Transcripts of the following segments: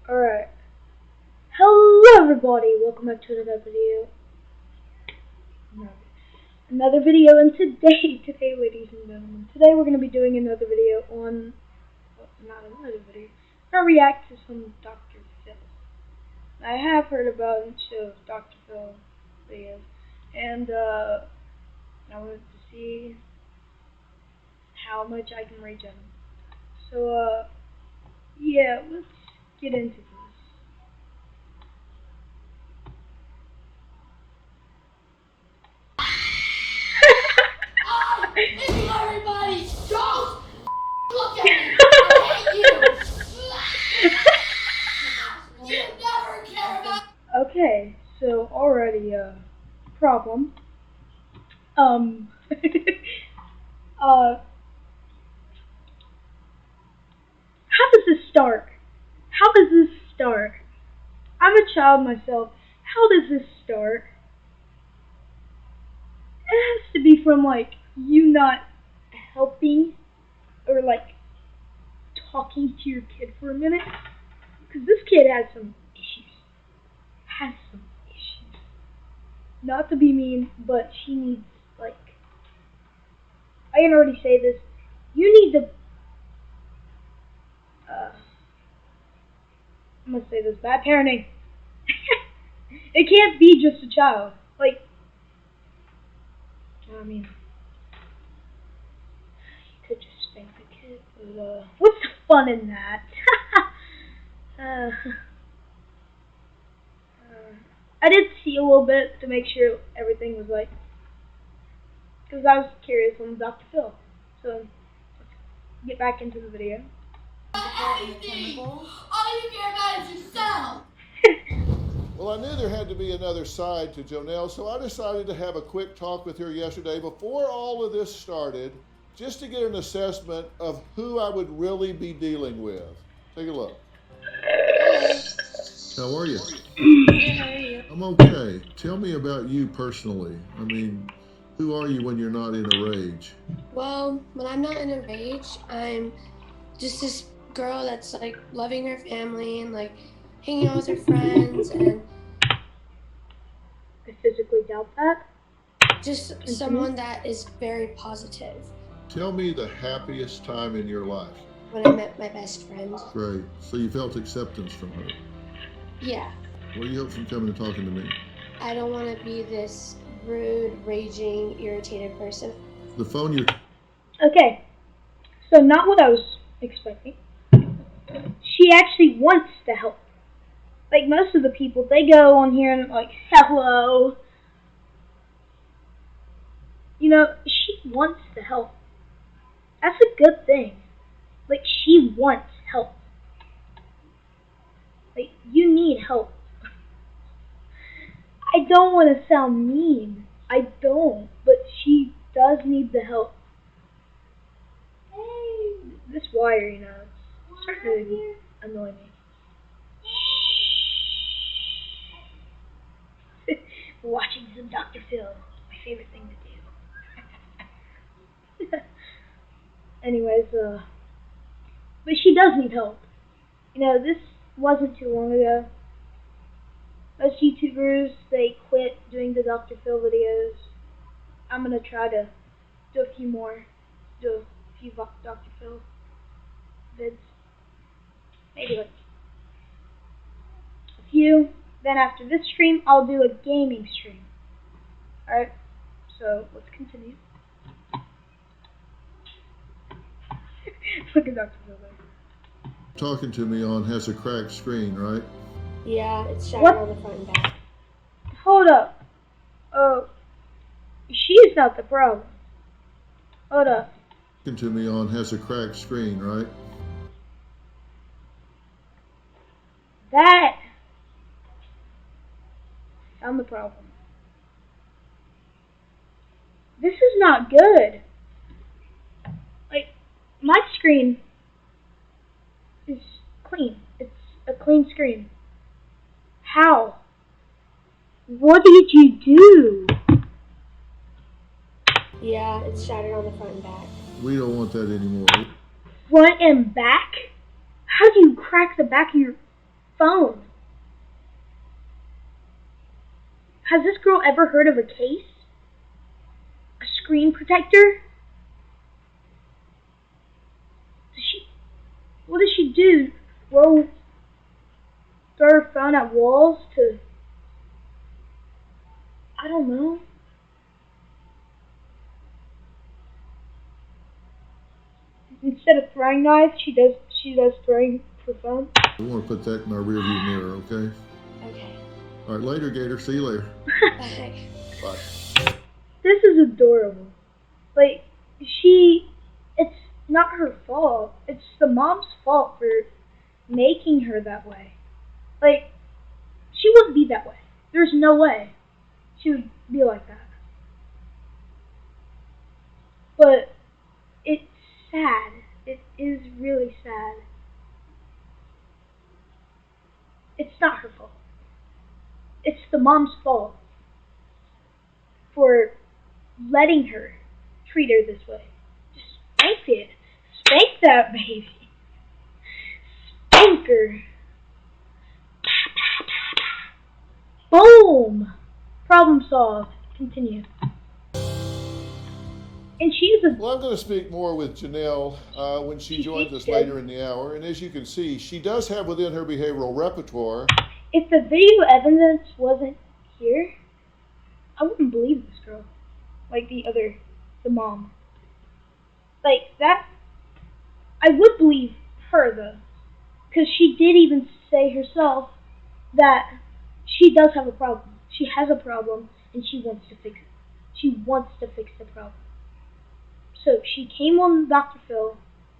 Alright. Hello everybody, welcome back to another video. Another video, and today ladies and gentlemen, today we're going to be doing another video on, well, not another video, I react to some Dr. Phil. I have heard about and shows Dr. Phil videos, and I wanted to see how much I can rage at him. So, yeah, let's get into this. Everybody, don't look at me. I hate you. You never care about. Okay, so already problem. How does this start? How does this start? I'm a child myself. How does this start? It has to be from like you not helping or like talking to your kid for a minute, because this kid has some issues. Not to be mean, but she needs, like, I can already say this. You need to. I'm gonna say this: bad parenting. It can't be just a child. Like, I mean, you could just spank the kid, but what's the fun in that? I did see a little bit to make sure everything was like, because I was curious on Dr. Phil. So let's get back into the video. Anything. All you care about is yourself. Well, I knew there had to be another side to Jonelle, so I decided to have a quick talk with her yesterday before all of this started, just to get an assessment of who I would really be dealing with. Take a look. How are you? How are you? I'm okay. Tell me about you personally. I mean, who are you when you're not in a rage? Well, when I'm not in a rage, I'm just this girl that's like loving her family and like hanging out with her friends and I physically doubt that. just someone that is very positive. Tell me the happiest time in your life. When I met my best friend. Great. So you felt acceptance from her. Yeah. What do you hope from coming and talking to me? I don't want to be this rude, raging, irritated person. The phone you're... Okay, so not what I was expecting. She actually wants to help. Like most of the people, they go on here and like, hello. You know, she wants to help. That's a good thing. Like, she wants help. Like, you need help. I don't want to sound mean. I don't. But she does need the help. Hey, this wire, you know, it's starting to annoy me. Watching some Dr. Phil, my favorite thing to do. Anyways, but she does need help. You know, this wasn't too long ago. Most YouTubers, they quit doing the Dr. Phil videos. I'm gonna try to do a few more. Do a few Dr. Phil vids. Maybe like a few. Then after this stream, I'll do a gaming stream. Alright, so let's continue. Look at Dr. Phil there. Talking to me on has a cracked screen, right? Yeah, it's shattered What? on the front and back. Hold up. She's not the problem. Hold up. Talking to me on has a cracked screen, right? That. I'm the problem. This is not good. Like, my screen is clean. It's a clean screen. How? What did you do? Yeah, it's shattered on the front and back. We don't want that anymore. Front and back? How do you crack the back of your... phone. Has this girl ever heard of a case? A screen protector? What does she do? Throw her phone at walls to... I don't know. Instead of throwing knives, she does throwing her phone. We want to put that in our rearview mirror, okay? Okay. All right, later, Gator. See you later. Bye. Bye. This is adorable. Like, it's not her fault. It's the mom's fault for making her that way. Like, she wouldn't be that way. There's no way she would be like that. But it's sad. It is really sad. It's not her fault. It's the mom's fault for letting her treat her this way. Just spank it. Spank that baby. Spank her. Boom! Problem solved. Continue. And she's a... Well, I'm going to speak more with Janelle when she joins us later in the hour. And as you can see, she does have within her behavioral repertoire. If the video evidence wasn't here, I wouldn't believe this girl. Like the mom. Like that, I would believe her though. Because she did even say herself that she does have a problem. She has a problem and she wants to fix it. She wants to fix the problem. So she came on Dr. Phil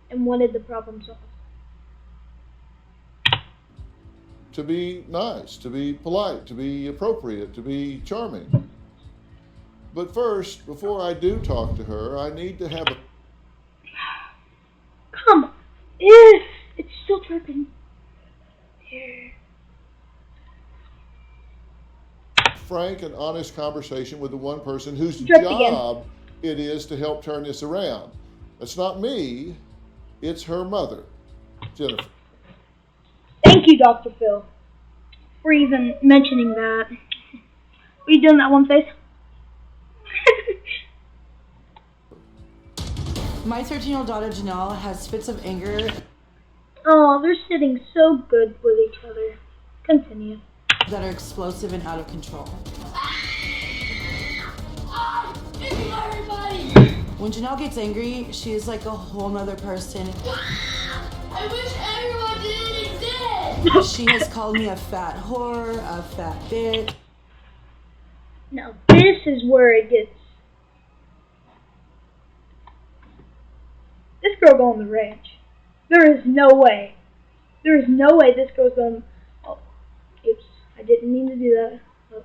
and wanted the problem solved. To be nice, to be polite, to be appropriate, to be charming. But first, before I do talk to her, I need to have a... Come on. It's still dripping. Here. frank and honest conversation with the one person whose Drip job it is to help turn this around. It's not me, it's her mother, Jennifer. Thank you, Dr. Phil, for even mentioning that. Were you doing that one face? My 13-year-old daughter Janelle has fits of anger. Oh, they're sitting so good with each other. Continue. That are explosive and out of control. When Janelle gets angry, she is like a whole nother person. I wish everyone didn't exist! She has called me a fat whore, a fat bitch. Now, this is where it gets... This girl go on the ranch. There is no way. There is no way this girl's going... Oh, oops. I didn't mean to do that. Oh.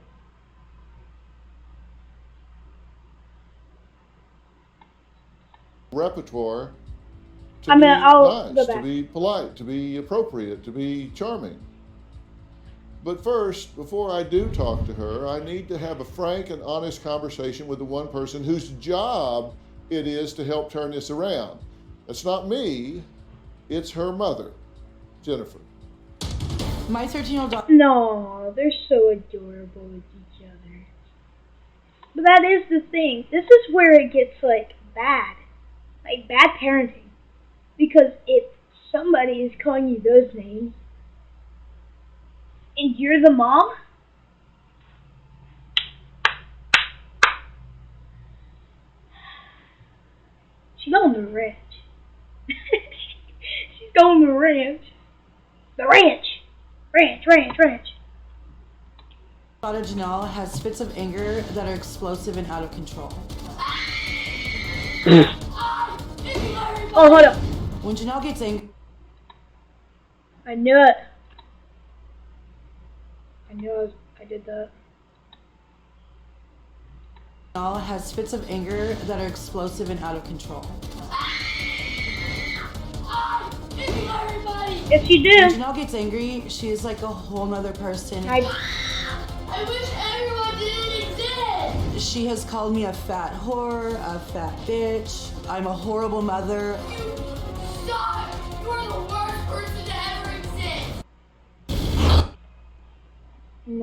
Repertoire to I mean, be I'll nice, go back. to be polite, to be appropriate, to be charming. But first, before I do talk to her, I need to have a frank and honest conversation with the one person whose job it is to help turn this around. It's not me, it's her mother, Jennifer. My 13-year-old daughter. No, they're so adorable with each other. But that is the thing. This is where it gets, like, bad. Like, bad parenting. Because if somebody is calling you those names, and you're the mom, she's going to the ranch. She's going to the ranch. The ranch! Ranch. Daughter Janelle has fits of anger that are explosive and out of control. Oh, hold up. When Janelle gets angry, I knew it. I did that. Janelle has fits of anger that are explosive and out of control. Yes, you When do. Janelle gets angry, she is like a whole nother person. I wish everyone didn't exist! She has called me a fat whore, a fat bitch. I'm a horrible mother. You suck! You are the worst person to ever exist!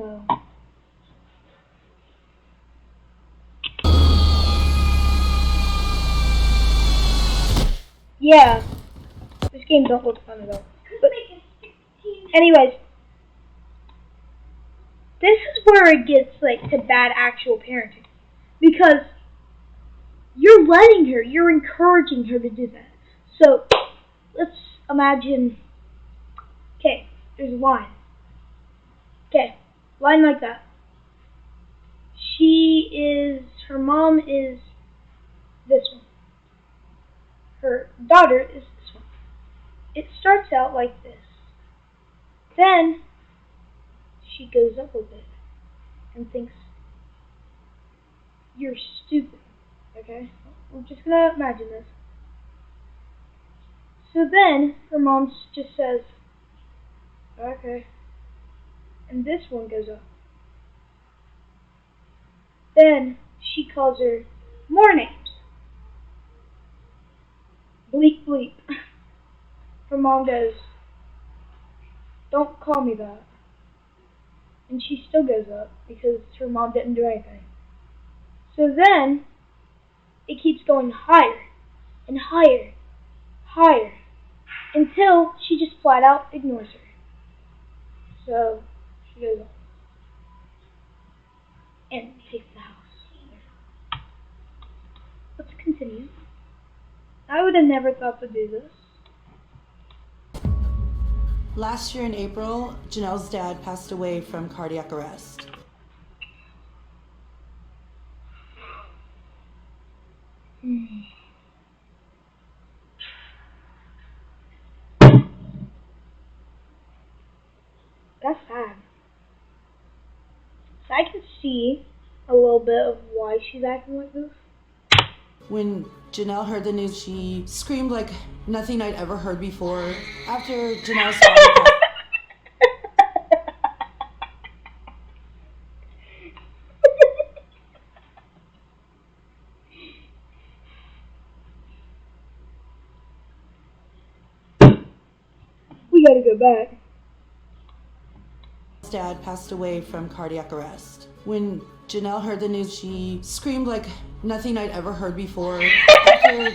No. Yeah. This game don't look fun at all. But anyways, this is where it gets like to bad actual parenting. Because you're letting her, you're encouraging her to do that. So let's imagine, okay, there's a line. Okay, line like that. Her mom is this one. Her daughter is this one. It starts out like this. Then she goes up a bit and thinks, you're stupid. Okay? I'm just gonna imagine this. So then her mom just says, okay. And this one goes up. Then she calls her more names. Bleep bleep. Her mom goes, don't call me that. And she still goes up because her mom didn't do anything. So then it keeps going higher and higher, higher, until she just flat out ignores her. So she goes up and takes the house. Let's continue. I would have never thought to do this. Last year in April, Janelle's dad passed away from cardiac arrest. That's sad. So I can see a little bit of why she's acting like this. When Janelle heard the news, she screamed like nothing I'd ever heard before. After Janelle's father passed, We gotta go back. dad passed away from cardiac arrest. When Janelle heard the news, she screamed like nothing I'd ever heard before. After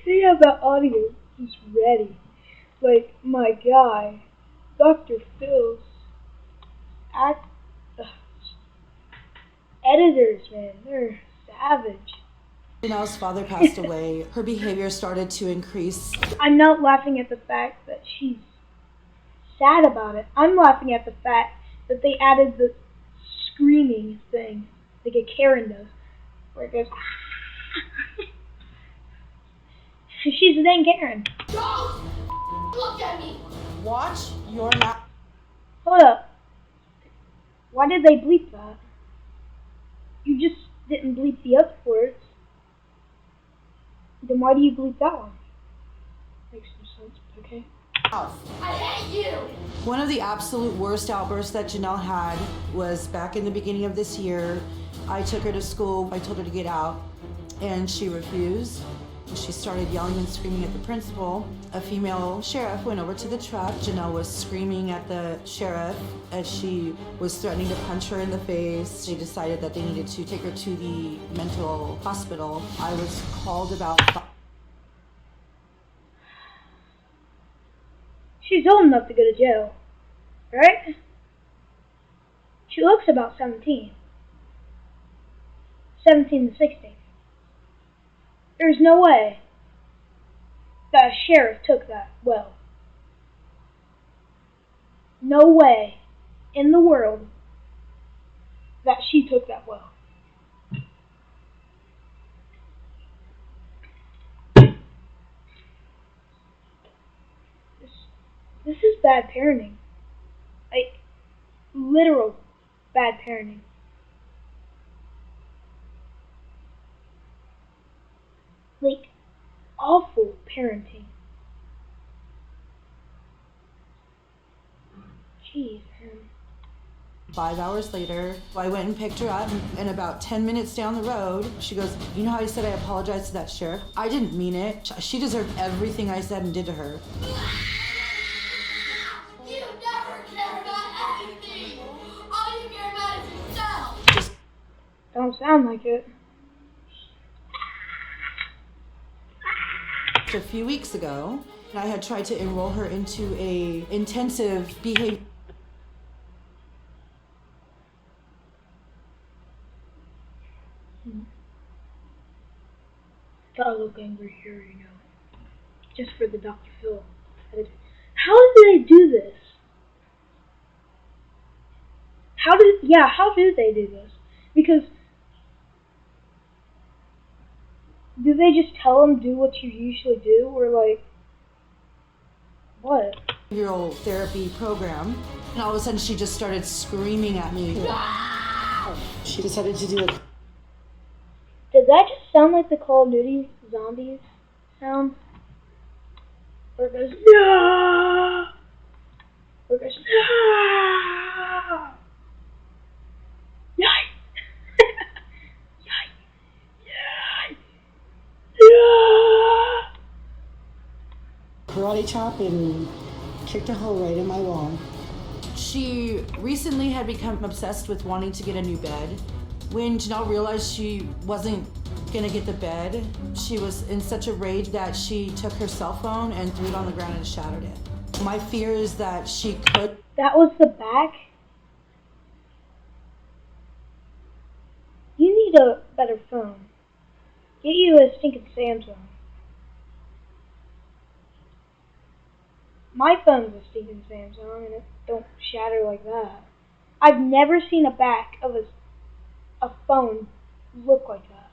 They have that audio just ready. Like my guy, Dr.Phil's act editors, man, they're savage. Janelle's father passed away, her behavior started to increase. I'm not laughing at the fact that she's sad about it. I'm laughing at the fact that they added the screaming thing, like a Karen does, where it goes. She's a dang Karen. Don't look at me. Watch your mouth. Hold up. Why did they bleep that? You just didn't bleep the other words. Then why do you bleep that one? Makes no sense, but okay. I hate you. One of the absolute worst outbursts that Janelle had was back in the beginning of this year. I took her to school. I told her to get out, and she refused. She started yelling and screaming at the principal. A female sheriff went over to the truck. Janelle was screaming at the sheriff as she was threatening to punch her in the face. They decided that they needed to take her to the mental hospital. I was called about. She's old enough to go to jail, right? She looks about 17. 17 to 16. There's no way that a sheriff took that well. No way in the world that she took that well. This is bad parenting. Like, literal bad parenting. Like, awful parenting. Jeez, man. 5 hours later, I went and picked her up, and about 10 minutes down the road, she goes, "You know how I said I apologized to that sheriff? I didn't mean it. She deserved everything I said and did to her." You never care about anything. All you care about is yourself. Don't sound like it. A few weeks ago, I had tried to enroll her into a intensive behavior. Gotta look angry here, you know. Just for the Dr.Phil. How do they do this? How do they do this? Because do they just tell them do what you usually do, or like what? Behavioral therapy program, and all of a sudden she just started screaming at me. She decided to do it. Does that just sound like the Call of Duty zombies sound? Or it goes no, or it goes no. Karate chop and kicked a hole right in my wall. She recently had become obsessed with wanting to get a new bed. When Janelle realized she wasn't gonna get the bed, she was in such a rage that she took her cell phone and threw it on the ground and shattered it. My fear is that she could. That was the back? You need a better phone. Get you a stinking Samsung. My phone's a stinking Samsung and it don't shatter like that. I've never seen a back of a phone look like that.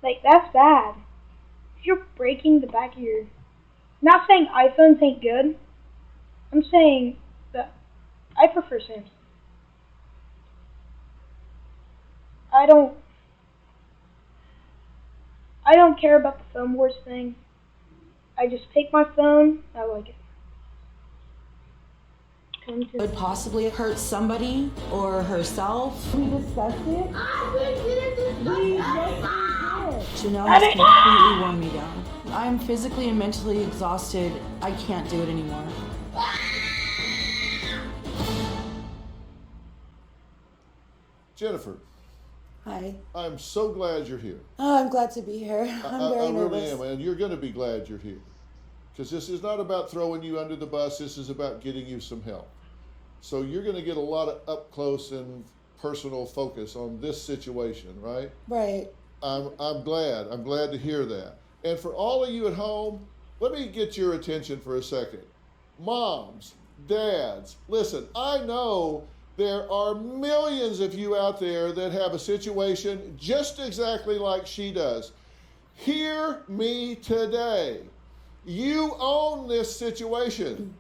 Like, that's bad. If you're breaking the back of your... Not saying iPhones ain't good. I'm saying that I prefer Samsung. I don't care about the phone wars thing. I just take my phone. I like it. Could possibly hurt somebody or herself. We discussed it. Janelle has completely worn me down. I'm physically and mentally exhausted. I can't do it anymore. Jennifer, Hi. I'm so glad you're here. Oh, I'm glad to be here. I'm very I really nervous. am, and you're going to be glad you're here. Because this is not about throwing you under the bus, this is about getting you some help. So you're going to get a lot of up close and personal focus on this situation, right? Right. I'm glad to hear that. And for all of you at home, let me get your attention for a second. Moms, dads, listen, I know there are millions of you out there that have a situation just exactly like she does. Hear me today. You own this situation.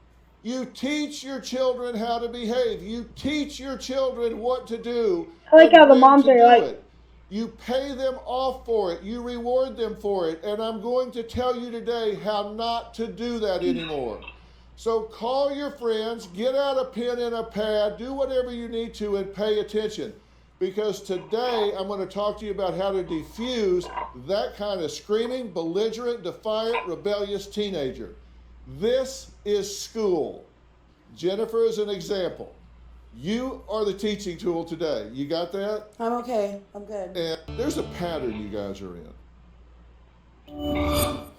You teach your children how to behave. You teach your children what to do. I like how the moms are like, it. You pay them off for it. You reward them for it. And I'm going to tell you today how not to do that anymore. So call your friends, get out a pen and a pad, do whatever you need to, and pay attention. Because today I'm going to talk to you about how to defuse that kind of screaming, belligerent, defiant, rebellious teenager. This is school. Jennifer is an example. You are the teaching tool today. You got that? I'm okay. I'm good. And there's a pattern you guys are in.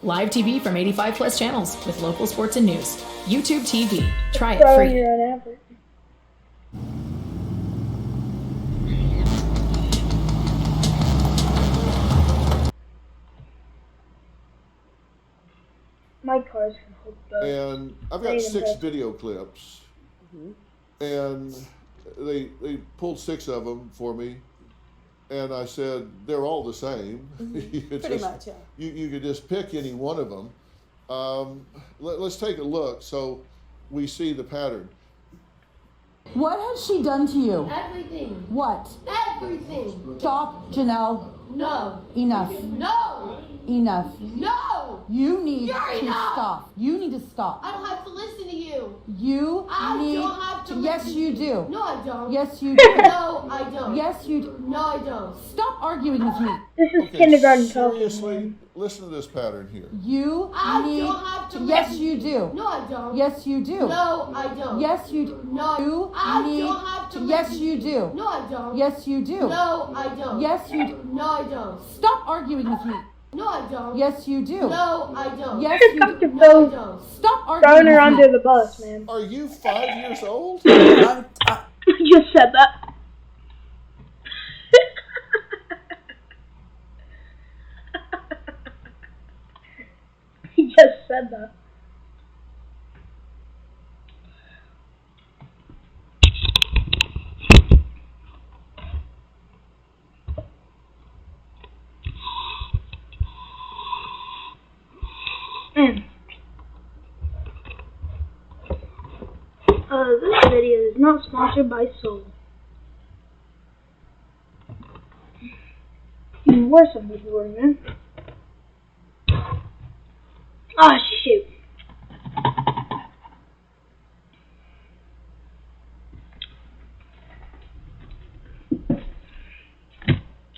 Live TV from 85 plus channels with local sports and news. YouTube TV. Try it throwing free. your own effort. My car's hooked up. And I've got 6 video clips. And they pulled 6 of them for me. And I said, they're all the same. You could Pretty just, much, yeah. You could just pick any one of them. Let's take a look so we see the pattern. What has she done to you? Everything. What? Everything. Stop, Janelle. No. Enough. No. Enough. No. You need You're to enough. stop. You need to stop. I don't have to listen to you. You I need don't have to Yes, listen you to do. No, I don't. Yes, you do. No, I don't. Yes, you do. No, I don't. Stop arguing with me. This is Okay, kindergarten talking, seriously, man. listen to this pattern here. You I need don't have to Yes, listen you to do. No, I don't. Yes, you do. No, I don't. Yes, you do. No, You I need don't have to Yes, listen you to do. No, I don't. Yes, you do. No, I don't. Yes, you do. No, I don't. Stop arguing with me. No, I don't. Yes, you do. No, I don't. Yes, you Dr. do. No, I Phil don't. Stop throwing arguing her with under me. the bus, man. Are you 5 years old? I'm, I, I just said that. He just said that. Mm. This video is not sponsored by Soul. Even worse of this word, man. Ah, shoot.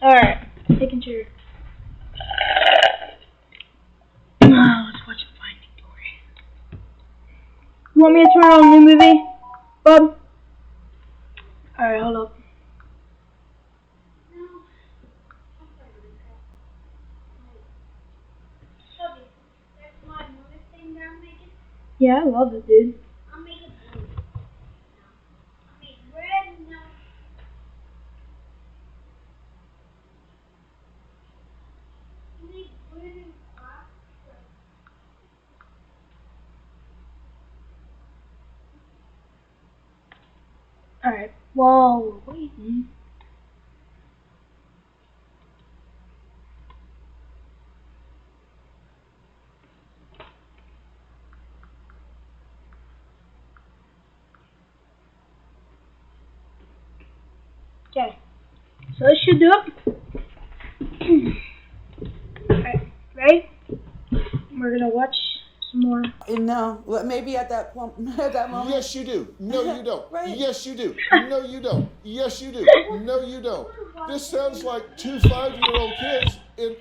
Alright, taking care. Let's watch Finding Dory. You want me to turn on a new movie, Bob? Alright, hold up. Yeah, I love it, dude. Alright, while we're waiting. Okay, so this should do it. Alright, ready? We're gonna watch some more. no, well, maybe at that at that moment. Yes, you do. No, you don't. Right. Yes, you do. No, you don't. Yes, you do. No, you don't. This sounds like two 5-year-old kids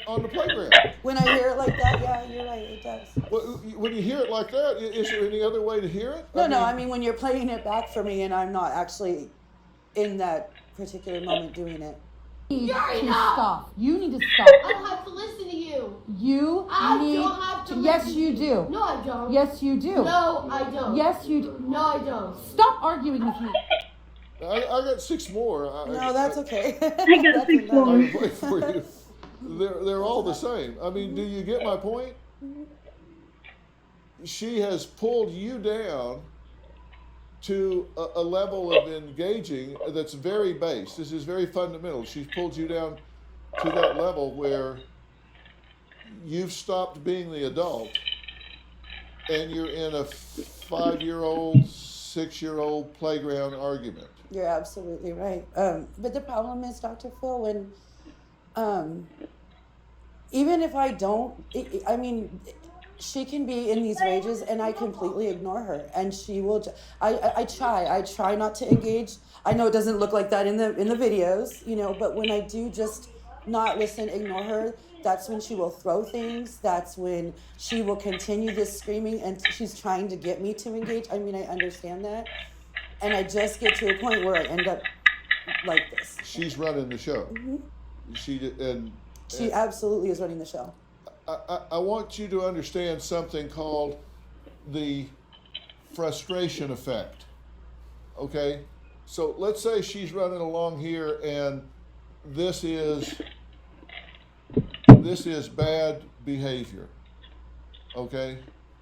on the playground. When I hear it like that, yeah, you're right, it does. When you hear it like that, is there any other way to hear it? No, I mean when you're playing it back for me and I'm not actually in that particular moment doing it. You need You're to enough. stop. You need to stop. I don't have to listen to you. You I need don't have to Yes, listen you to do. No, I don't. Yes, you do. No, I don't. Yes, you do. No, I don't. Stop arguing with me. I got 6 more. No, that's okay. I got That's 6 enough. more. I wait for you. They're all the same. I mean, do you get my point? She has pulled you down to a level of engaging that's very base. This is very fundamental. She's pulled you down to that level where you've stopped being the adult and you're in a 5-year-old, 6-year-old playground argument. You're absolutely right. But the problem is, Dr. Phil, when even if I don't, I mean, she can be in these rages and I completely ignore her, and she will. I try not to engage. I know it doesn't look like that in the videos, you know, but when I do just not listen, ignore her, that's when she will throw things. That's when she will continue this screaming, and she's trying to get me to engage. I mean, I understand that, and I just get to a point where I end up like this. She's running the show. She Absolutely is running the show. I want you to understand something called the frustration effect. Okay? So let's say she's running along here and this is bad behavior. Okay?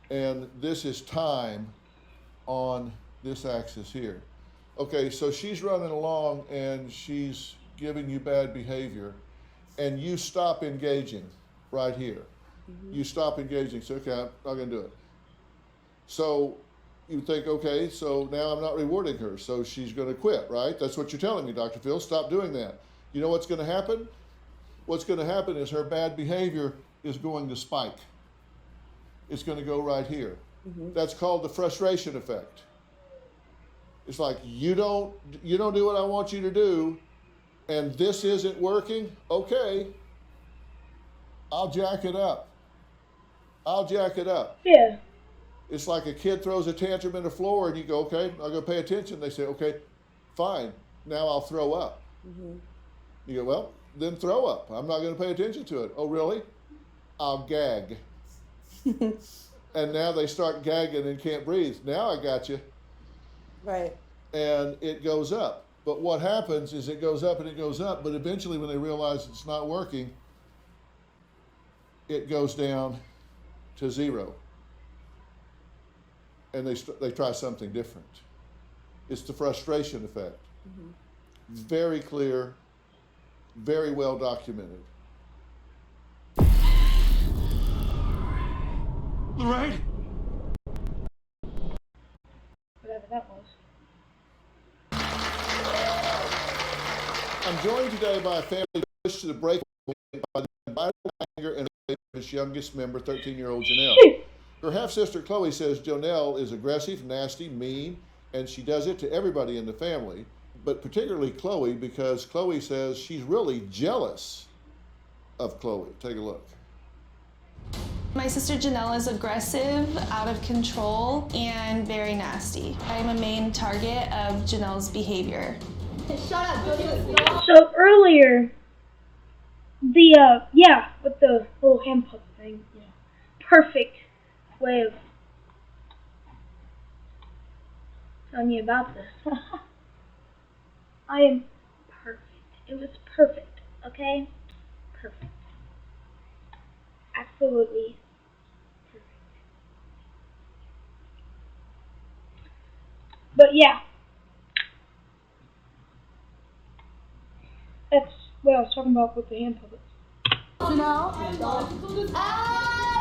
And this is time on this axis here. Okay, so she's running along and she's giving you bad behavior and you stop engaging right here. You stop engaging. So, okay, I'm not going to do it. So you think, okay, so now I'm not rewarding her. So she's going to quit, right? That's what you're telling me, Dr. Phil. Stop doing that. You know what's going to happen? What's going to happen is her bad behavior is going to spike. it's going to go right here. That's called the frustration effect. It's like you don't do what I want you to do, and this isn't working. Okay, I'll jack it up. I'll jack it up. Yeah. It's like a kid throws a tantrum in the floor, and you go, okay, I'm going to pay attention. They say, okay, fine. Now I'll throw up. You go, well, then throw up. I'm not going to pay attention to it. Oh, really? I'll gag. And now they start gagging and can't breathe. Now I got you. Right. And it goes up. But what happens is it goes up and it goes up, but eventually when they realize it's not working, it goes down to 0. And they try something different. It's the frustration effect. Very clear, very well documented. Right? Whatever that was. I'm joined today by a family pushed to the break by the vital anger and of its youngest member, 13-year-old Janelle. Her half-sister Chloe says Jonelle is aggressive, nasty, mean, and she does it to everybody in the family, but particularly Chloe, because Chloe says she's really jealous of Chloe. Take a look. My sister Janelle is aggressive, out of control, and very nasty. I am a main target of Janelle's behavior. Shut up. So earlier, with the little hand puppet thing, perfect way of telling you about this. I am perfect. It was perfect, okay? Perfect. Absolutely perfect. But yeah, that's what I was talking about with the hand puppets. Janelle? I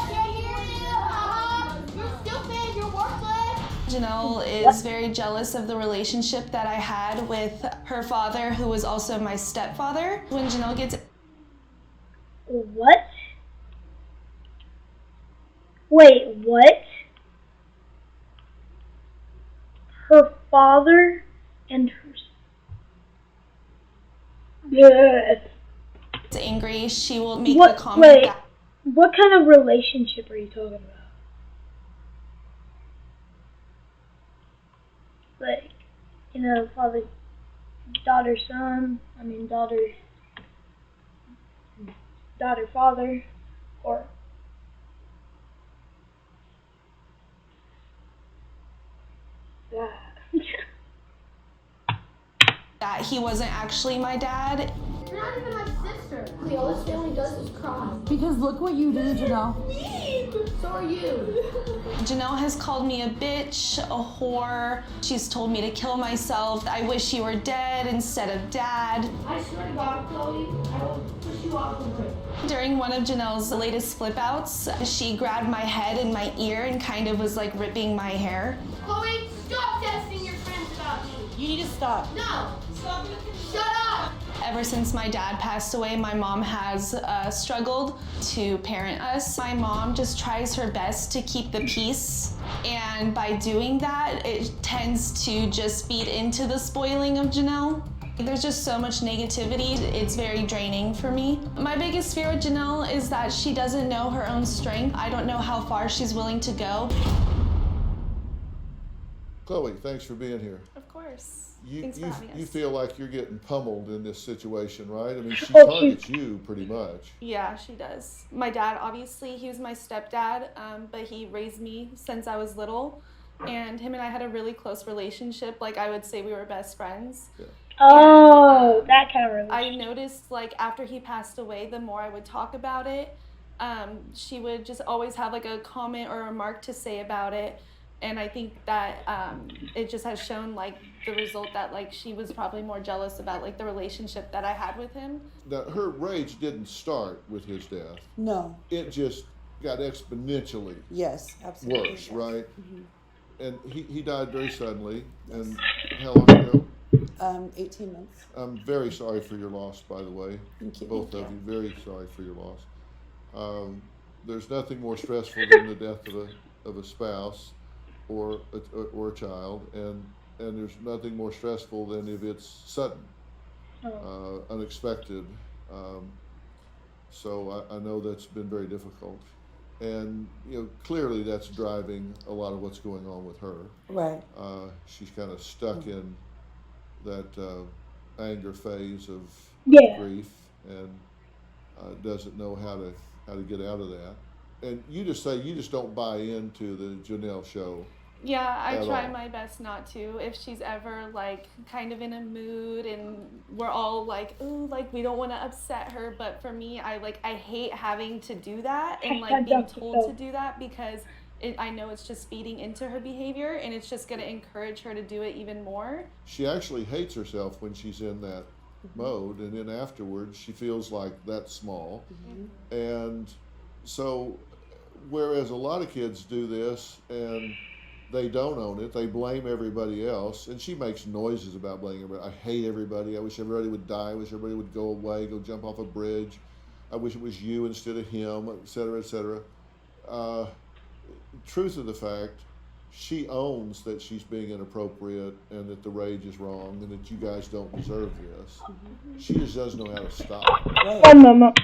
can't hear you. You're stupid. You're worthless. Janelle is very jealous of the relationship that I had with her father, who was also my stepfather. When Janelle gets... What? Wait, what? Her father and her... Yes. angry, she will make the comment Wait, that... what kind of relationship are you talking about? Like, father, daughter, son, daughter, father, or... that he wasn't actually my dad. You're not even my sister. All this family does is cry. Because look what you do, Janelle. So are you. Janelle has called me a bitch, a whore. She's told me to kill myself. I wish you were dead instead of dad. I swear to God, Chloe, I will push you off the bridge. During one of Janelle's latest flip outs, she grabbed my head and my ear and kind of was like ripping my hair. Chloe, stop texting your friends about me. You need to stop. No. Stop. Shut up. Ever since my dad passed away, my mom has struggled to parent us. My mom just tries her best to keep the peace, and by doing that, it tends to just feed into the spoiling of Janelle. There's just so much negativity, it's very draining for me. My biggest fear with Janelle is that she doesn't know her own strength. I don't know how far she's willing to go. Chloe, thanks for being here. Of course. You feel like you're getting pummeled in this situation, right? I mean, she Oh, targets you pretty much. Yeah, she does. My dad, obviously, he was my stepdad, but he raised me since I was little. And him and I had a really close relationship. Like, I would say we were best friends. Yeah. Oh, that kind of relationship. I noticed, like, after he passed away, the more I would talk about it, she would just always have, like, a comment or a remark to say about it. And I think that it just has shown, like, the result that, like, she was probably more jealous about, like, the relationship that I had with him. Now, her rage didn't start with his death. No. It just got exponentially Yes, absolutely. worse, yes. right? And he died very suddenly. And how long ago? 18 months. I'm very sorry for your loss, by the way. Thank you. Both of you, very sorry for your loss. there's nothing more stressful than the death of a spouse or a child, and there's nothing more stressful than if it's sudden, unexpected. Um, so I know that's been very difficult, and clearly that's driving a lot of what's going on with her. Right. She's kind of stuck in that anger phase of Yeah. grief, and doesn't know how to get out of that. And you just say you just don't buy into the Janelle show. Yeah, I at try all. my best not to. If she's ever like kind of in a mood and we're all like, ooh, like we don't want to upset her, but for me, I hate having to do that and like being told to do that because I know it's just feeding into her behavior and it's just going to encourage her to do it even more. She actually hates herself when she's in that mode, and then afterwards she feels like that's small. And so, whereas a lot of kids do this and they don't own it, they blame everybody else, and she makes noises about blaming everybody. I hate everybody. I wish everybody would die. I wish everybody would go away, go jump off a bridge. I wish it was you instead of him, etc., etc. Truth of the fact, she owns that she's being inappropriate and that the rage is wrong and that you guys don't deserve this. She just doesn't know how to stop. One moment.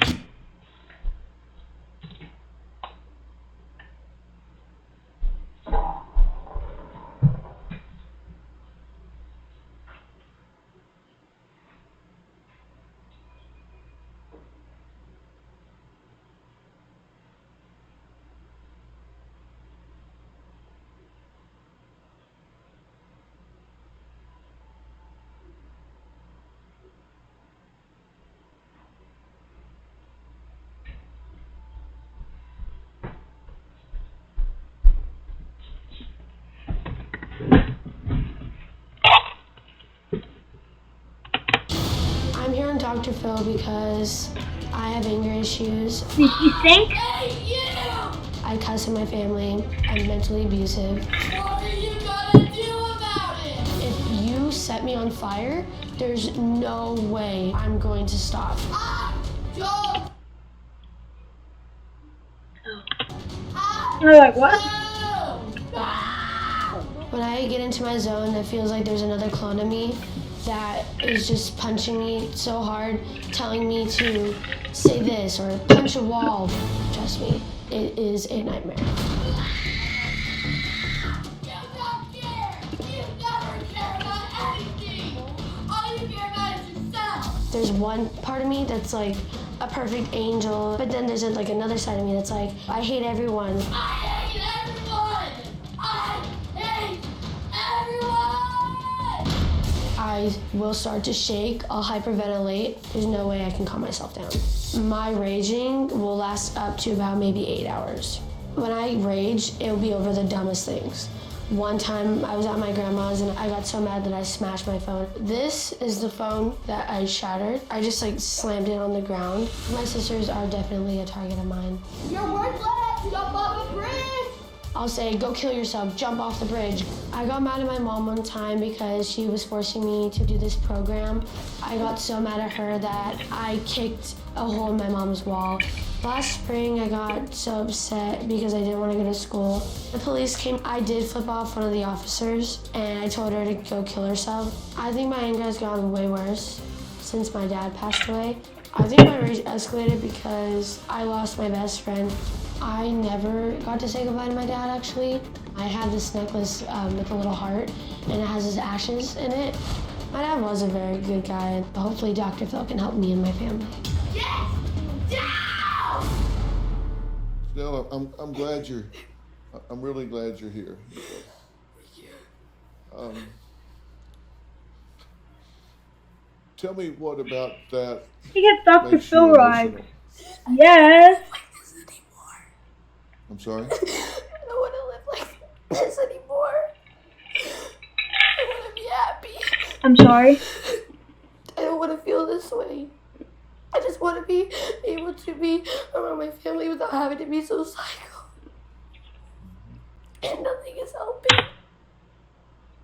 I'm here on Dr. Phil because I have anger issues. Did you think? I cuss at my family. I'm mentally abusive. What are you gonna do about it? If you set me on fire, there's no way I'm going to stop. Don't. I'm like, what? When I get into my zone, it feels like there's another clone of me that is just punching me so hard, telling me to say this or punch a wall. Trust me, it is a nightmare. You don't care. You never care about anything. All you care about is yourself. There's one part of me that's like a perfect angel, but then there's like another side of me that's like, I hate everyone. I hate everyone. I hate everyone. I will start to shake, I'll hyperventilate. There's no way I can calm myself down. My raging will last up to about maybe 8 hours. When I rage, it'll be over the dumbest things. One time I was at my grandma's and I got so mad that I smashed my phone. This is the phone that I shattered. I just like slammed it on the ground. My sisters are definitely a target of mine. You're worthless. Jump off a bridge. I'll say, go kill yourself, jump off the bridge. I got mad at my mom one time because she was forcing me to do this program. I got so mad at her that I kicked a hole in my mom's wall. Last spring, I got so upset because I didn't want to go to school. The police came. I did flip off one of the officers, and I told her to go kill herself. I think my anger has gotten way worse since my dad passed away. I think my rage escalated because I lost my best friend. I never got to say goodbye to my dad, actually. I have this necklace with a little heart, and it has his ashes in it. My dad was a very good guy. Hopefully Dr. Phil can help me and my family. Yes. Down. Janelle, I'm really glad you're here. Tell me what about that He gets Dr. makes Phil you right. emotional. Yes. I'm sorry? I don't want to live like this anymore. I want to be happy. I'm sorry. I don't want to feel this way. I just want to be able to be around my family without having to be so psycho. And nothing is helping.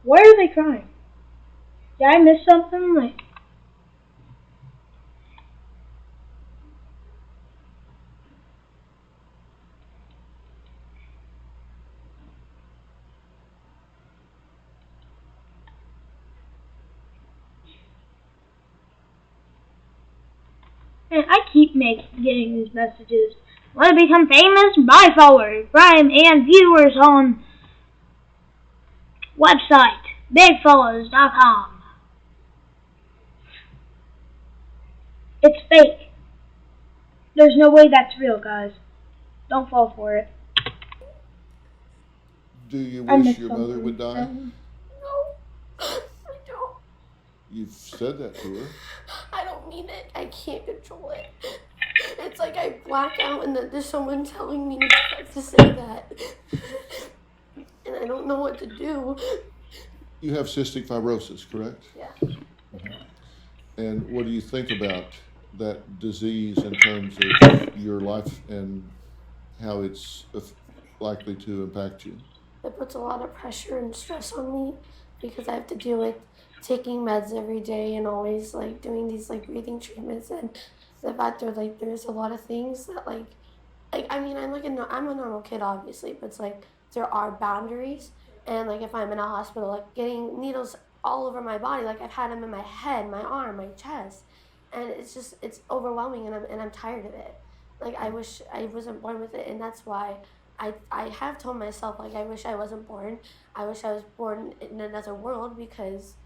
Why are they crying? Did I miss something? Like, And I keep getting these messages. Want to become famous? Buy followers, Prime, and viewers on website bigfollows.com. It's fake. There's no way that's real, guys. Don't fall for it. Do you I wish missed your mother would die? something. No, I don't. You've said that to her. I don't mean it. I can't control it. It's like I black out and then there's someone telling me to say that. And I don't know what to do. You have cystic fibrosis, correct? Yeah. And what do you think about that disease in terms of your life and how it's likely to impact you? It puts a lot of pressure and stress on me because I have to deal with taking meds every day and always like doing these like breathing treatments, and the fact that like there's a lot of things that like I mean I'm a normal kid obviously, but it's like there are boundaries, and like if I'm in a hospital like getting needles all over my body, like I've had them in my head, my arm, my chest, and it's overwhelming, and I'm tired of it. Like I wish I wasn't born with it, and that's why I have told myself like I wish I wasn't born. I wish I was born in another world because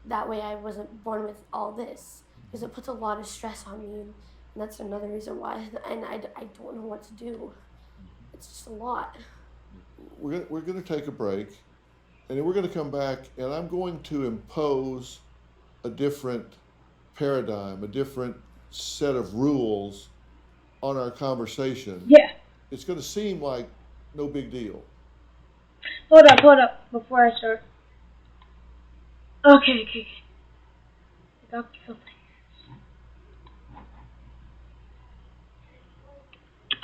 that way I wasn't born with all this, because it puts a lot of stress on me, and that's another reason why, and I don't know what to do. It's just a lot. We're going to take a break, and then we're going to come back, and I'm going to impose a different paradigm, a different set of rules on our conversation. Yeah. It's going to seem like no big deal. Hold up, before I start. Okay. Dr.Phil.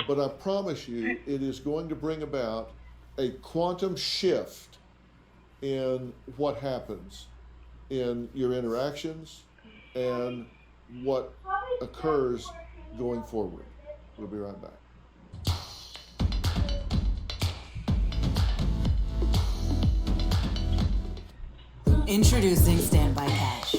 But I promise you, it is going to bring about a quantum shift in what happens in your interactions and what occurs going forward. We'll be right back. Introducing Standby Cash.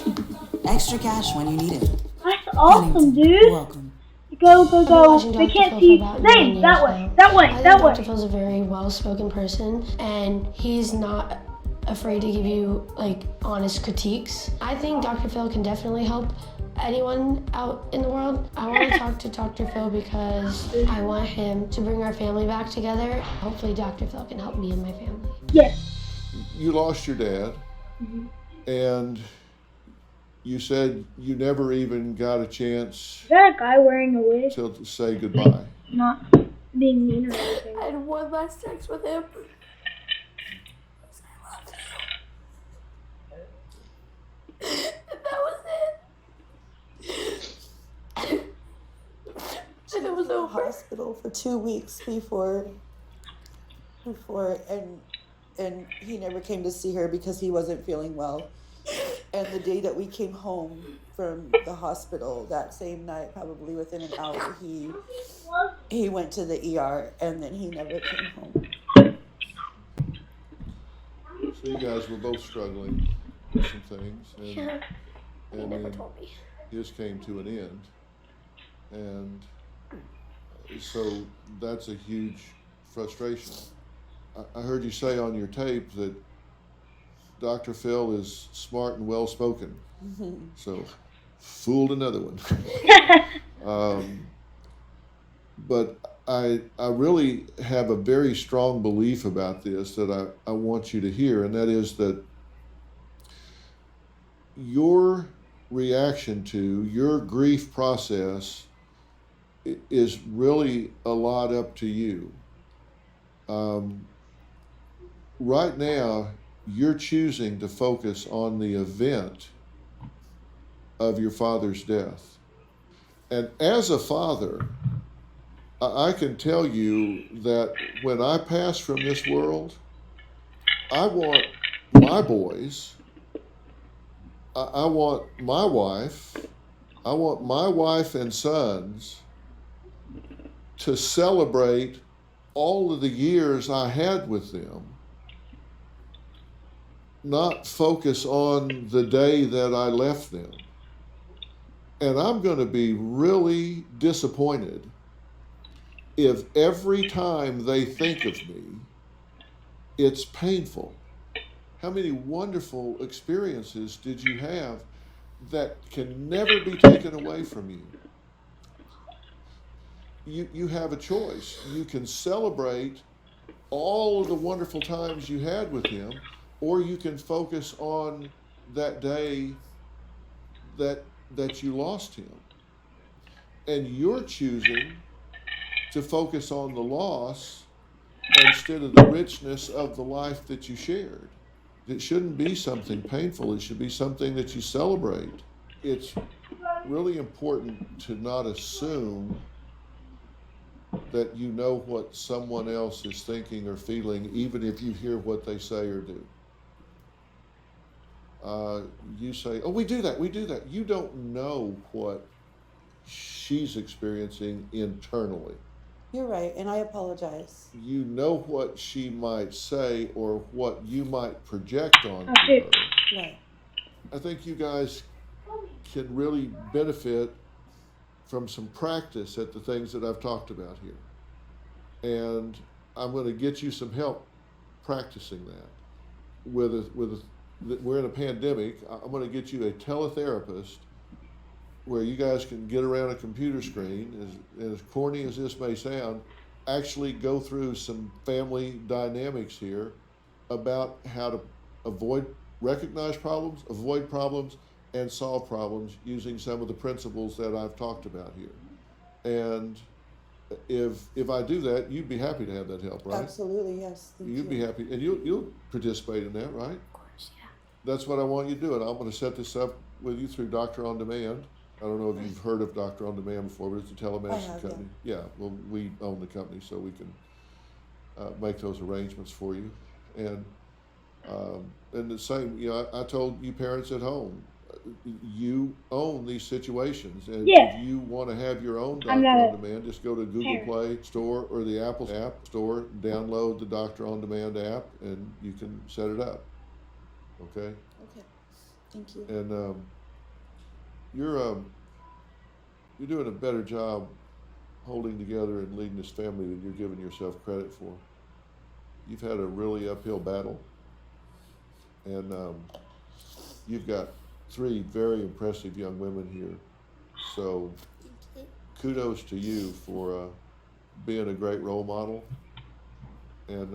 Extra cash when you need it. That's awesome, dude. You're welcome. Go. Watching They Dr. can't Phil see for about the name. 9 That years way. now. That way. I think That way. Dr. Phil's a very well-spoken person, and he's not afraid to give you like honest critiques. I think Dr. Phil can definitely help anyone out in the world. I want to talk to Dr. Phil because I want him to bring our family back together. Hopefully Dr. Phil can help me and my family. Yes. You lost your dad, and you said you never even got a chance Is that a guy wearing a wig? to say goodbye. Not being mean or anything. I had one last text with him. And that was it. And it was over. Hospital for 2 weeks before and he never came to see her because he wasn't feeling well. And the day that we came home from the hospital, that same night, probably within an hour, he went to the ER, and then he never came home. So you guys were both struggling with some things, Yeah. He and never then told me. his came to an end, and so that's a huge frustration. I heard you say on your tape that Dr. Phil is smart and well-spoken, so fooled another one. But I really have a very strong belief about this that I want you to hear, and that is that your reaction to your grief process is really a lot up to you. Right now, you're choosing to focus on the event of your father's death. And as a father, I can tell you that when I pass from this world, I want my boys, I want my wife and sons to celebrate all of the years I had with them, not focus on the day that I left them. And I'm going to be really disappointed if every time they think of me, it's painful. How many wonderful experiences did you have that can never be taken away from you? You have a choice. You can celebrate all of the wonderful times you had with him, or you can focus on that day that you lost him. And you're choosing to focus on the loss instead of the richness of the life that you shared. It shouldn't be something painful. It should be something that you celebrate. It's really important to not assume that you know what someone else is thinking or feeling, even if you hear what they say or do. You say, oh, we do that. You don't know what she's experiencing internally. You're right, and I apologize. You know what she might say or what you might project onto her. Right. I think you guys can really benefit from some practice at the things that I've talked about here. And I'm going to get you some help practicing that. We're in a pandemic. I'm going to get you a teletherapist where you guys can get around a computer screen, as corny as this may sound, actually go through some family dynamics here about how to recognize problems, avoid problems, and solve problems using some of the principles that I've talked about here. And if I do that, you'd be happy to have that help, right? Absolutely, yes. You'd be happy, and you'll participate in that, right? Of course, yeah. That's what I want you to do, and I'm going to set this up with you through Doctor On Demand. I don't know if you've heard of Doctor On Demand before, but it's a telemedicine company. Yeah, well, we own the company, so we can make those arrangements for you. And the same, I told you parents at home, you own these situations, and if you want to have your own Doctor On Demand, just go to Google Play Store or the Apple App Store, download the Doctor On Demand app, and you can set it up. Okay. Okay. Thank you. And you're doing a better job holding together and leading this family than you're giving yourself credit for. You've had a really uphill battle, and you've got 3 very impressive young women here. So kudos to you for being a great role model and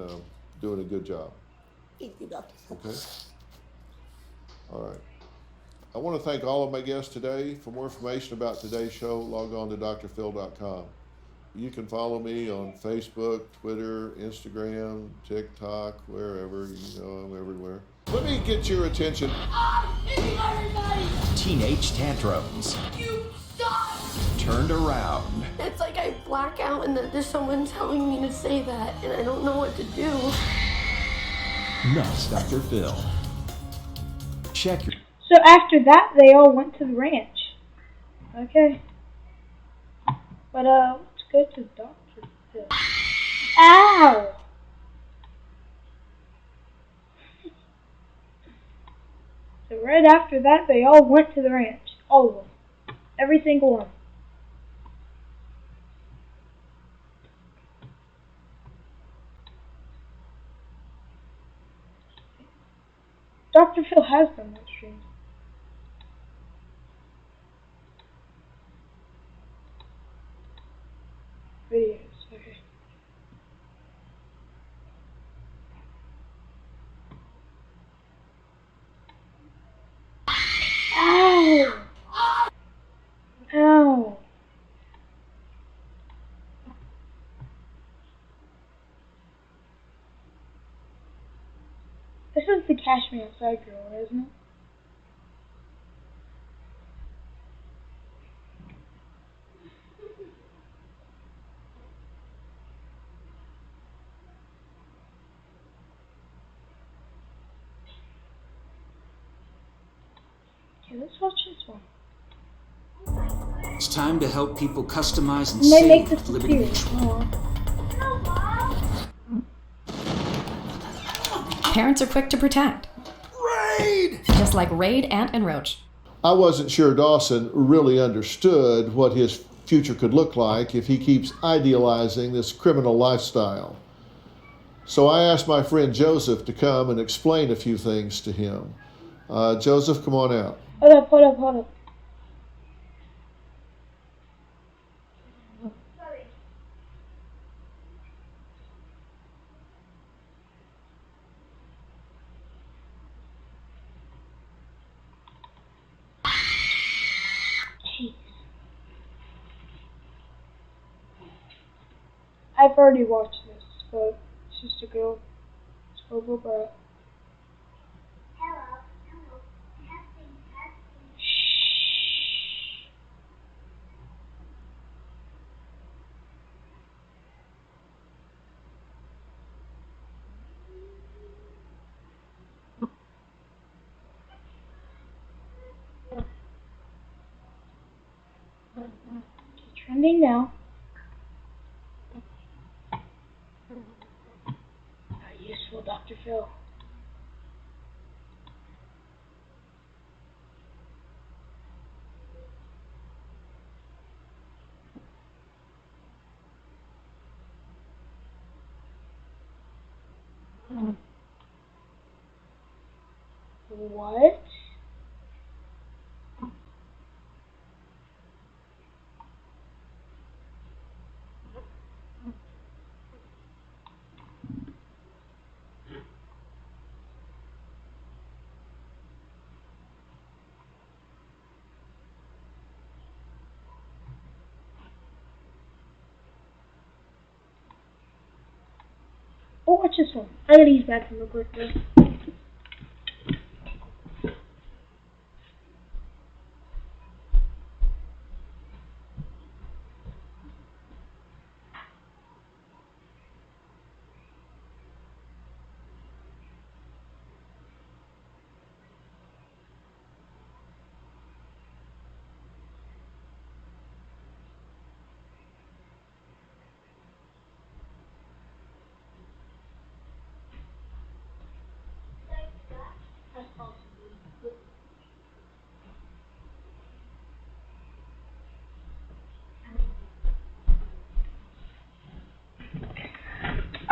doing a good job. Thank you, Dr. Phil. Okay. All right. I want to thank all of my guests today. For more information about today's show, log on to drphil.com. You can follow me on Facebook, Twitter, Instagram, TikTok, wherever. I'm everywhere. Let me get your attention. Teenage tantrums. You suck! Turned around. It's like I black out and that there's someone telling me to say that and I don't know what to do. That's Dr. Phil. Check your... So after that, they all went to the ranch. Okay. But, let's go to Dr. Phil. Ow! So right after that, they all went to the ranch. All of them. Every single one. Dr. Phil has done that stream. Videos, okay. Ow! Ow! This is the Cash Me Outside girl, isn't it? Okay, let's watch this one. It's time to help people customize and They make save this Liberty appear. Mutual. Parents are quick to protect. Raid! Just like Raid, Ant, and Roach. I wasn't sure Dawson really understood what his future could look like if he keeps idealizing this criminal lifestyle. So I asked my friend Joseph to come and explain a few things to him. Joseph, come on out. Hold up. Jeez. I've already watched this, but it's just a girl. It's a little brat. Trending now. Useful Dr. Phil. What? Oh, watch this one. I gotta use that real quick though.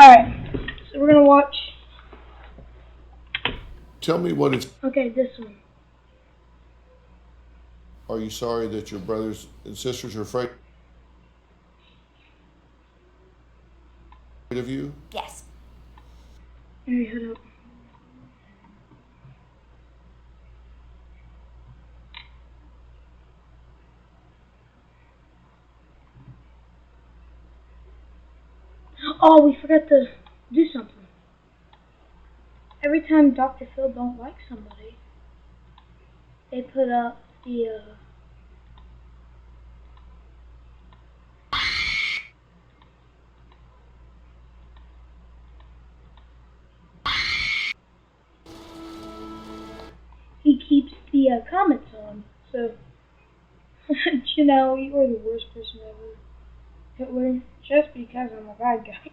Alright, so we're gonna watch. Tell me what it's. Okay, this one. Are you sorry that your brothers and sisters are afraid of you? Yes. Hey, head up. Oh, we forgot to do something. Every time Dr. Phil don't like somebody, they put up the he keeps the comments on. So, you know, you are the worst person ever. Hitler, just because I'm a bad guy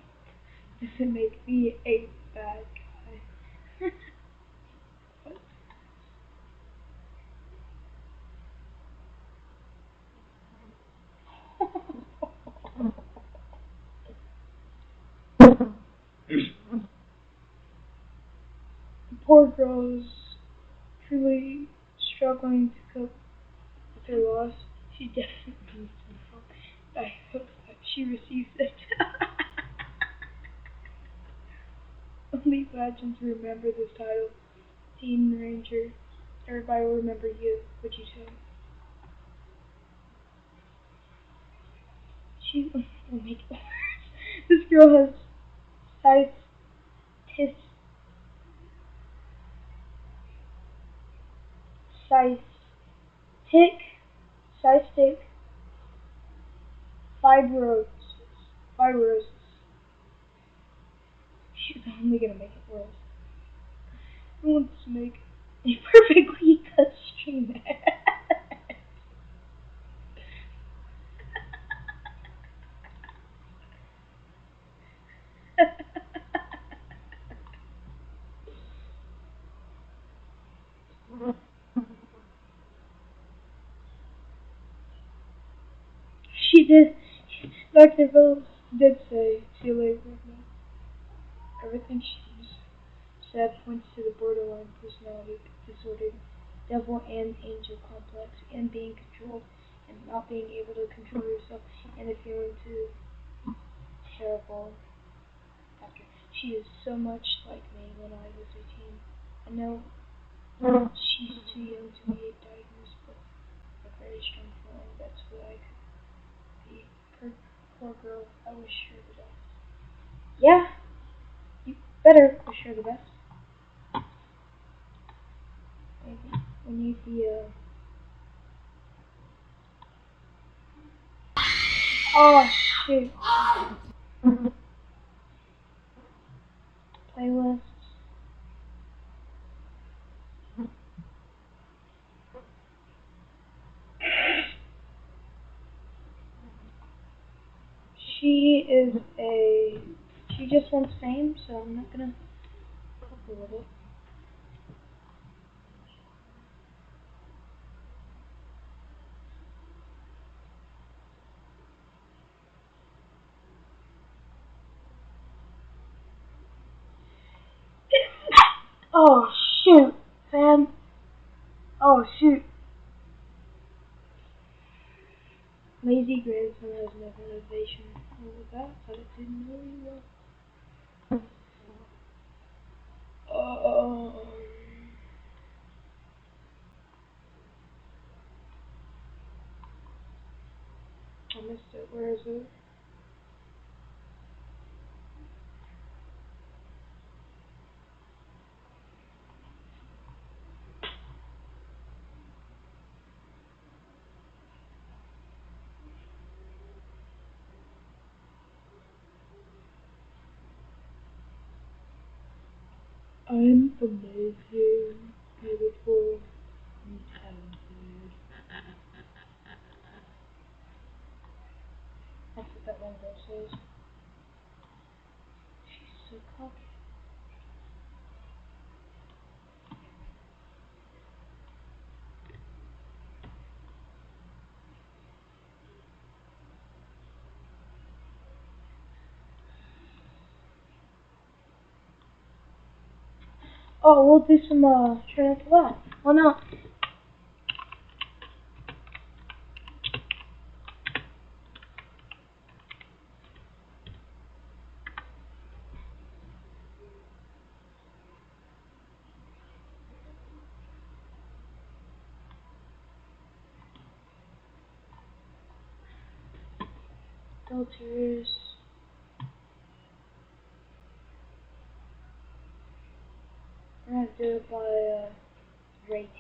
doesn't make me a bad guy. The poor girl is truly struggling to cope with her loss. She definitely needs some help. I hope that she receives it. Only legends remember this title. Teen Ranger. Everybody will remember you, would you say? She will make it worse. This girl has size tis size tick cystic fibrosis. Fibrosis. She's only gonna make it worse. Who wants to make a perfectly cut stream? did. Dr. Phil did say, see you later. Everything she said points to the borderline personality disorder, devil and angel complex, and being controlled, and not being able to control yourself, and the feeling too terrible. After she is so much like me when I was a teen. I know she's too young to be diagnosed, but a very strong feeling that's what I could be. Poor girl, I wish her the best. Yeah, you better wish her the best. Maybe we need the oh shoot. Playlist. She just wants fame, so I'm not gonna fool with it. Oh shoot, fam. Oh shoot. Lazy grandson has no motivation. What was that? But it didn't really well. I missed it. Where is it? I'm amazing, beautiful, and talented. That's what that one girl says. She's so cocky. Oh, we'll do some turn it to that. Why not? Filters. We're gonna do it by rating.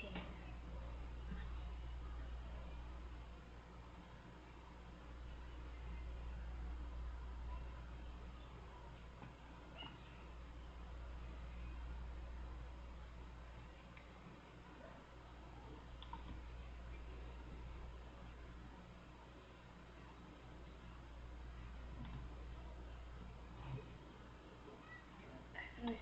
Nice.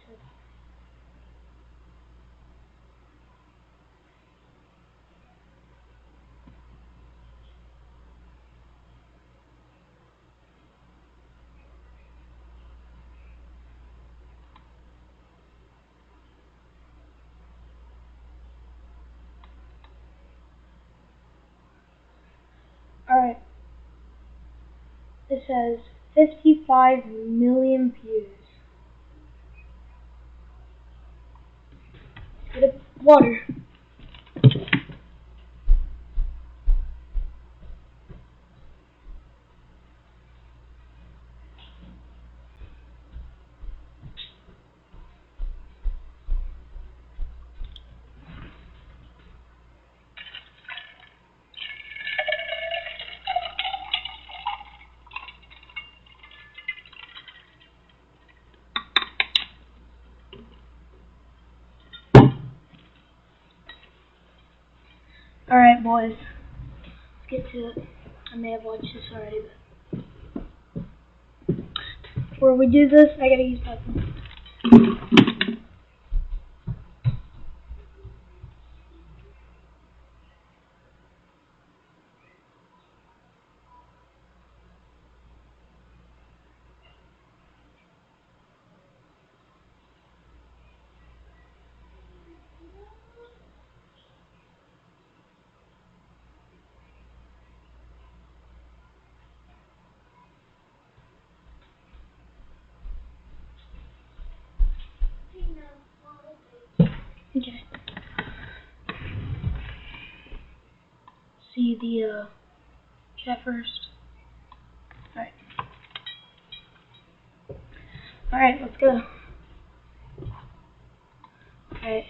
Alright. It says 55 million views. Get a water. Alright, boys. Let's get to it. I may have watched this already, but before we do this, I gotta use my phone. be the cat first. Alright, let's go. Alright.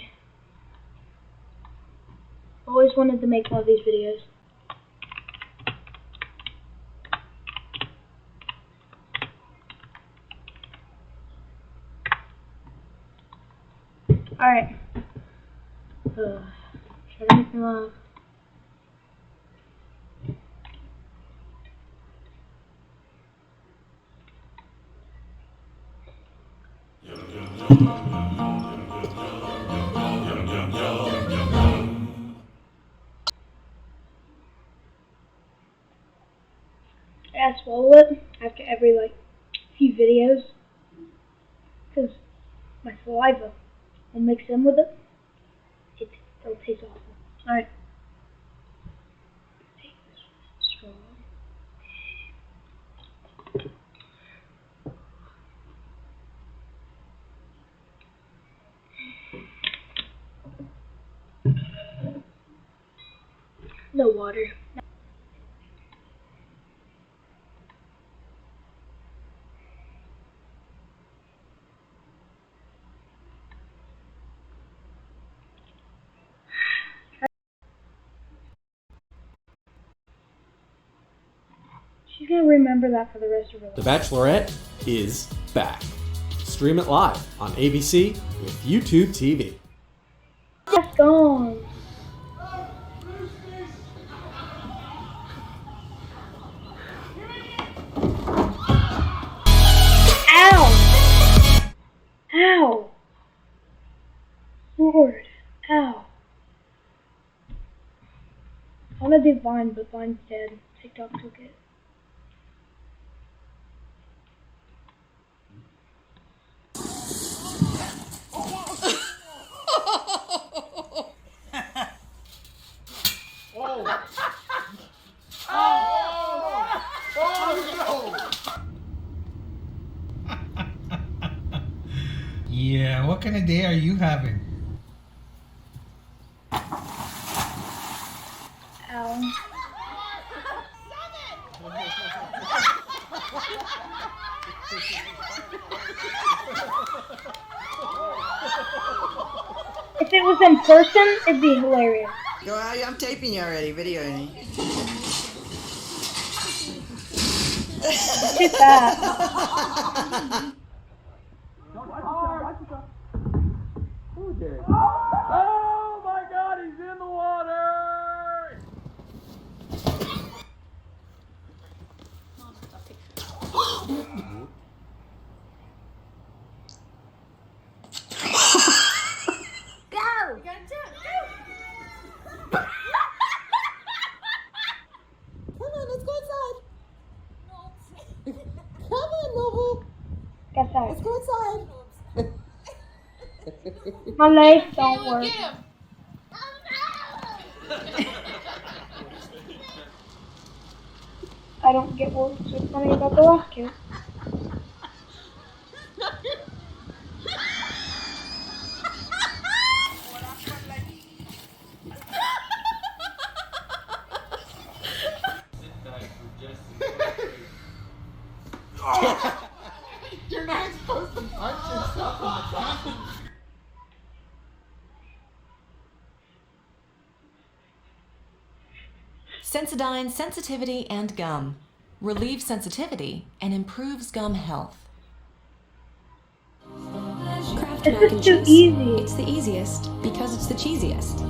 Always wanted to make one of these videos. Alright. Try to make me laugh. I swallow it after every few videos because my saliva will mix in with it. It'll taste awful. Alright. Take this straw. No water. She's gonna remember that for the rest of her life. The Bachelorette is back. Stream it live on ABC with YouTube TV. It's gone. Ow! Ow! Lord. Ow. I wanna do Vine, but Vine's dead. TikTok took it. Yeah, what kind of day are you having? Ow. If it was in person, it'd be hilarious. Go, I'm taping you already, videoing you. Too fast. Oh my God, he's in the water! Go! Come on, let's go outside. Come on, Noble. Outside. Let's go outside. My legs don't work. I don't get what's so funny about the last kid. You're not supposed to punch yourself in the back. Sensodyne Sensitivity and Gum relieves sensitivity and improves gum health. Kraft This mac is and too cheese. easy. It's the easiest because it's the cheesiest.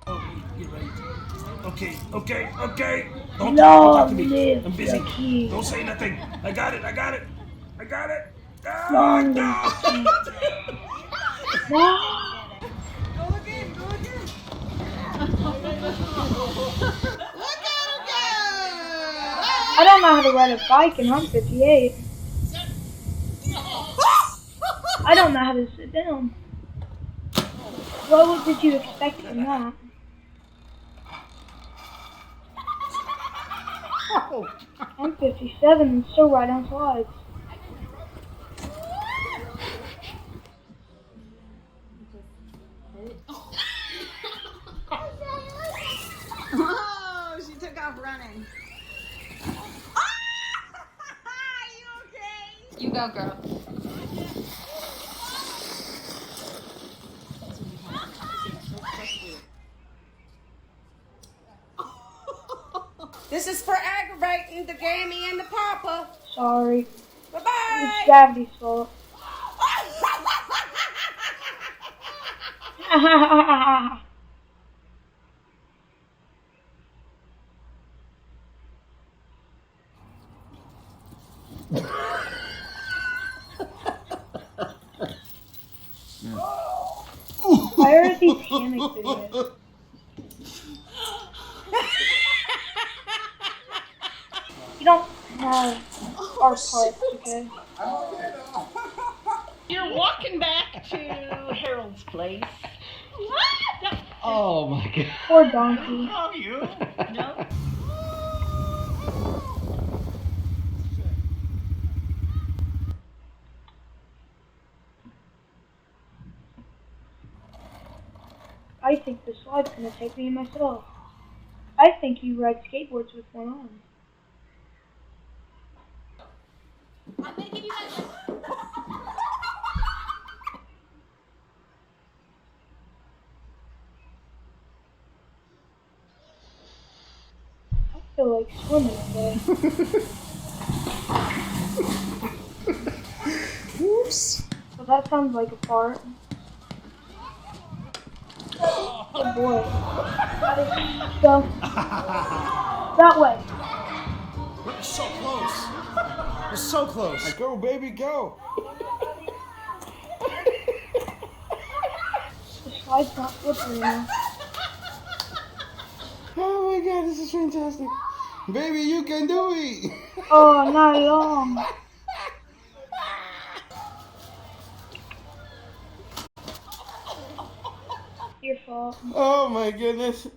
Oh, you're right. Okay. Don't talk Long to me. live I'm busy. the king. Don't say nothing. I got it. Long No! live the king. No. I don't know how to ride a bike and I'm 58. I don't know how to sit down. What did you expect from that? I'm 57 and still ride on slides. You go, girl. This is for aggravating the gammy and the papa. Sorry. Bye-bye. It's Gravity's fault. Why are these hammock videos? You don't have our parts, okay? You're walking back to Harold's place. What? Oh my god. Poor donkey. Oh, you? No. I think the slide's gonna take me myself. I think you ride skateboards with one arm. I'm gonna give you guys I feel like swimming today. Oops. So that sounds like a fart. Oh boy. Go. That way. We're so close. We're so close. Go, baby, go. The slide's not slippery enough. Oh my god, this is fantastic. Baby, you can do it. Oh, not at all. Your fault. Oh my goodness.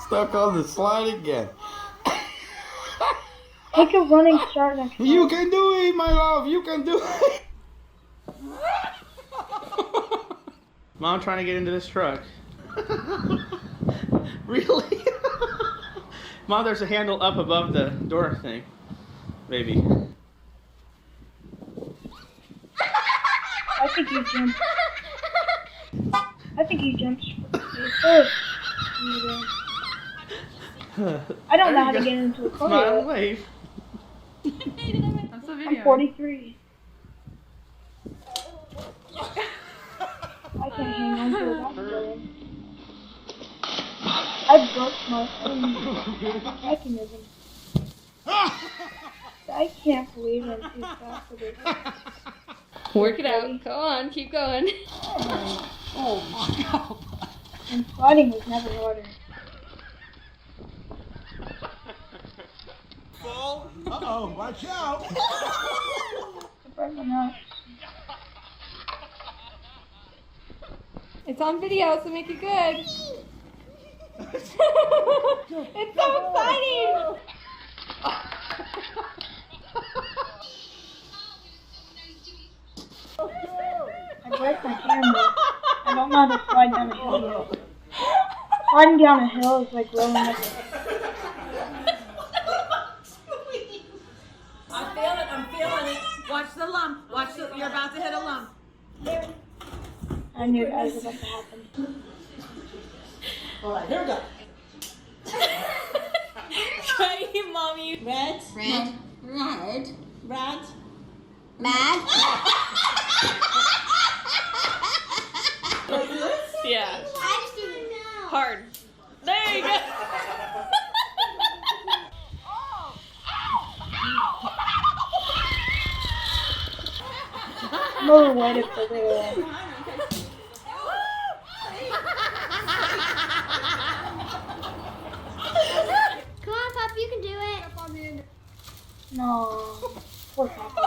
Stuck on the slide again. Take a running start next time. You can do it, my love. You can do it. Mom trying to get into this truck. Really? Mom, there's a handle up above the door thing. Maybe. I think you jumped. I think you jumped first. I don't know how to get into a car. Smile and wave. I'm 43. I can't hang on to a basketball. I broke my own mechanism. I can't believe I'm too fast for this. work it out. Go on, keep going. Oh my god. And sliding was never harder. Fall. Uh-oh, watch out. I broke my nuts. It's on video, so make it good. It's so exciting! I broke my camera. I don't know how to slide down a hill yet. Sliding down a hill is like rolling up. I'm feeling it. Watch the lump. You're about to hit a lump. I knew that was about to happen. Alright, here we go. Try, mommy. Red. Yeah. I just didn't know. Hard. There you go. More waited for the Come on, Pop, you can do it. No. Poor Papa.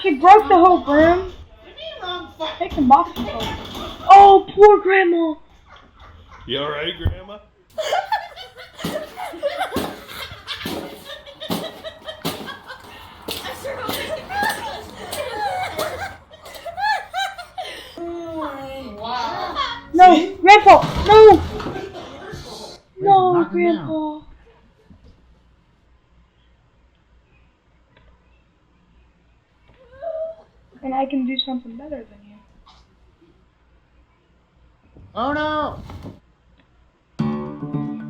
She broke the whole broom. Take some boxing gloves. Oh, poor Grandma. You alright, Grandma? No, Grandpa, no! Grandpa. And I can do something better than you. Oh no!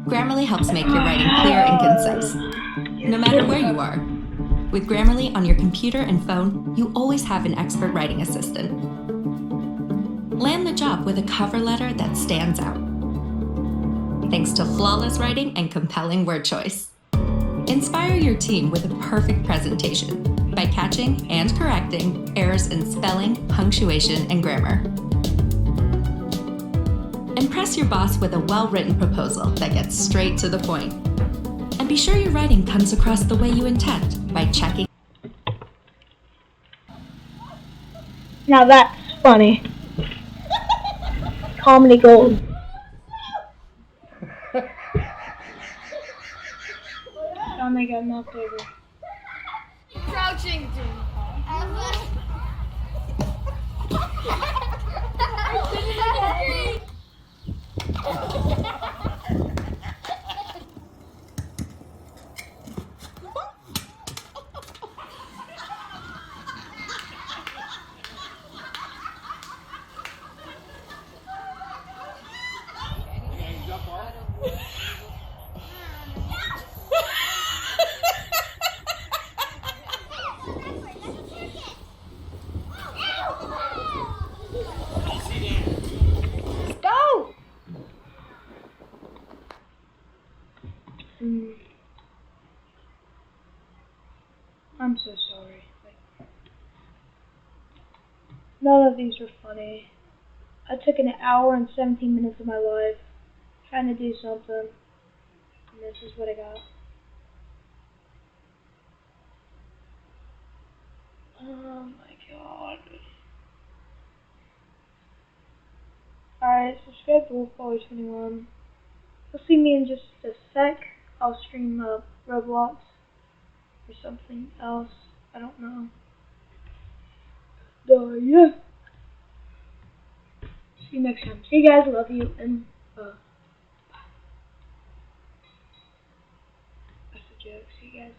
Grammarly helps make your writing clear and concise, no matter where you are. With Grammarly on your computer and phone, you always have an expert writing assistant. Land the job with a cover letter that stands out, thanks to flawless writing and compelling word choice. Inspire your team with a perfect presentation by catching and correcting errors in spelling, punctuation, and grammar. Impress your boss with a well-written proposal that gets straight to the point. And be sure your writing comes across the way you intend by checking. Now that's funny. Comedy gold. John, they got knocked over. Crouching. Go! I'm so sorry. None of these were funny. I took an hour and 17 minutes of my life trying to do something, and this is what I got. Oh my god. Alright, subscribe to Wolf 21. You'll see me in just a sec. I'll stream Roblox or something else. I don't know. Yeah. See you next time. See you guys. Love you. And that's a joke. See you guys.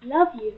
Love you.